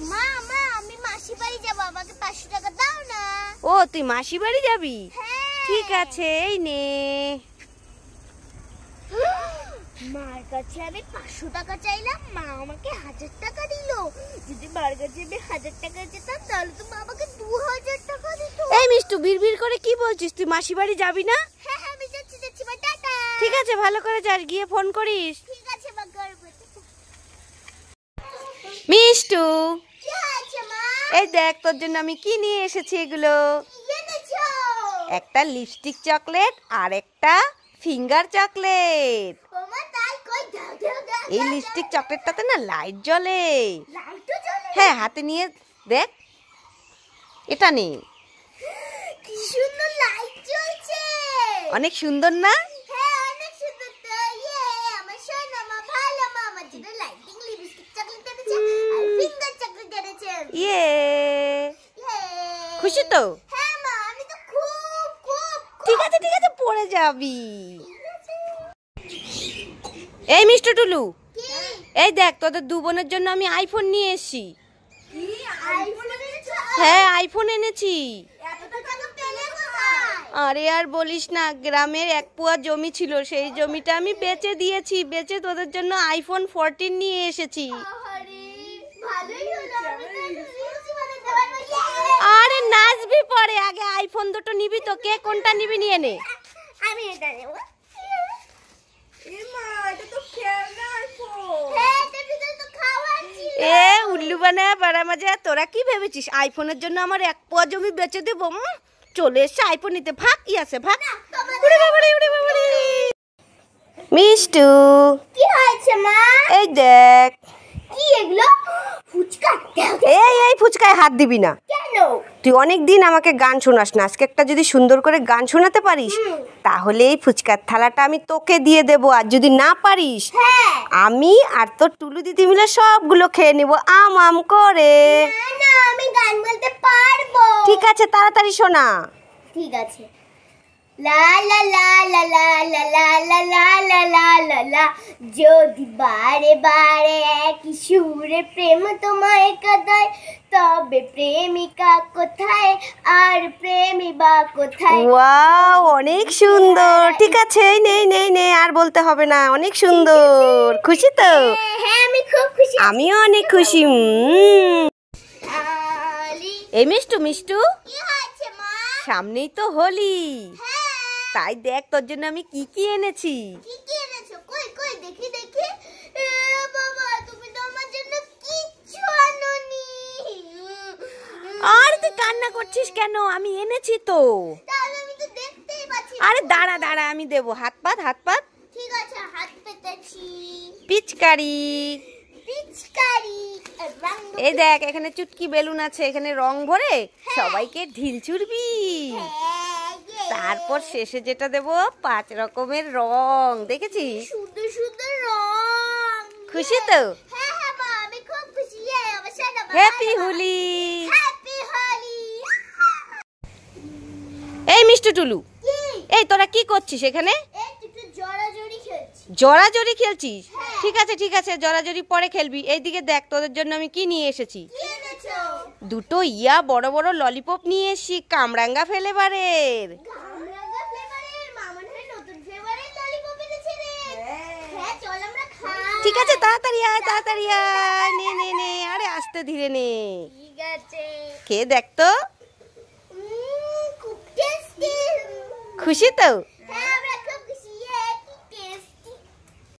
মা মা আমি মাসি বাড়ি যাব, আমাকে 500 টাকা দাও না। ও তুই মাসি বাড়ি যাবি? ঠিক আছে এই নে। মার কাছে আমি 500 টাকা চাইলাম, মা আমাকে 1000 টাকা দিল। যদি মার কাছে আমি 1000 টাকা চেতাম তাহলে তো মা আমাকে 2000 টাকা দিত। এই মিষ্টু বিড়বিড় করে কি বলছিস? তুই মাসি বাড়ি যাবি না? হ্যাঁ হ্যাঁ আমি যাচ্ছি মা, টাটা। ঠিক আছে ভালো করে যাস, গিয়ে ফোন করিস। ঠিক আছে মা, করব। মিষ্টু কি আছে মা? এই দেখ তোর জন্য আমি কি নিয়ে এসেছি। এগুলো এনেছো? একটা লিপস্টিক চকলেট আর একটা ফিঙ্গার চকলেট। ওমা তাই কই, দাও দাও দাও। এই লিপস্টিক চকলেটটাতে না লাইট জ্বলে। লাইটও জ্বলে? হ্যাঁ হাতে নিয়ে দেখ, এটা নে। কি সুন্দর লাইট জ্বলছে। অনেক সুন্দর না? হ্যাঁ অনেক সুন্দর তো। আমার সোনা মা ভালো, মা আমার জন্য লাইটিং লিপস্টিক চকলেট এনেছে আর ফিঙ্গার চকলেট এনেছে। ইয়ে খুশি তো? হ্যাঁ মা আমি তো খুব খুব ঠিক আছে পড়ে যাবি। এই মিষ্টি টুলু, এই দেখ তোদের দু বোনের জন্য আমি আইফোন নিয়ে এসেছি। কি আইফোন এনেছো? হ্যাঁ আইফোন এনেছি। এত টাকা পেলে কোথায়? আরে আর বলিস না, গ্রামের 1 পুয়া জমি ছিল, সেই জমিটা আমি বেচে দিয়েছি। বেচে তোদের জন্য আইফোন 14 নিয়ে এসেছি। আরে ভালোই হলো, আমি তো রিলস বানাতে পারবো। আরে নাচবি পরে, আগে আইফোন দুটো নিবি তো। কে কোনটা নিবি নিয়ে নে। আমি এটা নেব। মা এটা তো খেলনা আইফোন। হ্যাঁ এটার ভিতরে তো খাবার ছিল। এ উল্লু বানায় বাড়া মাজা, তোরা কি ভেবেছিস আইফোনের জন্য আমার 1 পুয়া জমি বেচে দেবো? চলে এসছে আইফোন নিতে। ভাগ, কি আছে ভাগ। উড়ে বাবারে উড়ে বাবারে। মিষ্টু কি হয়েছে মা? এই দেখ। কি এগুলো? ফুচকা? এই ফুচকায় হাত দিবি না। কেন? তুই অনেক দিন আমাকে গান শোনাস না, আজকে একটা যদি সুন্দর করে গান শোনাতে পারিস তাহলে এই ফুচকার থালাটা আমি তোকে দিয়ে দেবো। আর যদি না পারিস হ্যাঁ আমি আর তোর টুলু দিদি মিলে সবগুলো খেয়ে নেবো আম আম করে। না না আমি গান বলতে পারবো। ঠিক আছে তাড়াতাড়ি শোনা। ঠিক আছে। লা লা লা লা লা লা লা লা লা লা লা লা লা, যদি বারে বারে একই সুরে প্রেম তোমায় কাঁদায় তবে প্রেমিকা কোথায় আর প্রেমী বা কোথায়? ওয়াও অনেক সুন্দর। ঠিক আছে নে আর বলতে হবে না, অনেক সুন্দর। খুশি তো? হ্যাঁ আমি খুব খুশি। আমিও অনেক খুশি। আলি এই মিষ্টু কি হয়েছে মা? সামনেই তো হোলি, হ্যাঁ তাই দেখ তোর জন্য আমি কি কি এনেছি। কি কি এনেছো? কই কই দেখি দেখি। এ বাবা তুমি তো আমার জন্য কিচ্ছু আনোনি। আর তুই কান্না করছিস কেন? আমি এনেছি তো। তাহলে আমি তো দেখতেই পাচ্ছি না। আরে দাঁড়া আমি দেবো। হাত পাত ঠিক আছে হাত পেতেছি। পিচকারি। পিচকারি রং। এই দেখ এখানে চুটকি বেলুন আছে, এখানে রং ভরে সবাইকে ঢিল ছুড়বি। তারপর শেষে যেটা দেবো 5 রকমের রং, দেখেছিস? সুন্দর সুন্দর রং। খুশি তো? হ্যাঁ হ্যাঁ মা আমি খুব খুশি। আমার সোনা মা হ্যাপি হোলি। হ্যাপি হোলি। এই মিষ্টি টুলু, কি? এই তোরা কি করছিস এখানে? এই একটু জড়াজড়ি খেলছি। জড়াজড়ি খেলছিস? হ্যাঁ। ঠিক আছে জড়াজড়ি পরে খেলবি। এইদিকে দেখ তোদের জন্য আমি কি নিয়ে এসেছি। কি এনেছো? দুটো বড় বড় ললিপপ নিয়ে এসেছি কামরাঙ্গা ফ্লেভারের। কামরাঙ্গা ফ্লেভারের? মামা হয় নতুন ফ্লেভারের ললিপপ এনেছে রে। হ্যাঁ চল আমরা খাই। ঠিক আছে তাড়াতাড়ি আয়। নে আরে আস্তে ধীরে নে। ঠিক আছে। খেয়ে দেখ তো। খুব টেস্টি। খুশি তো?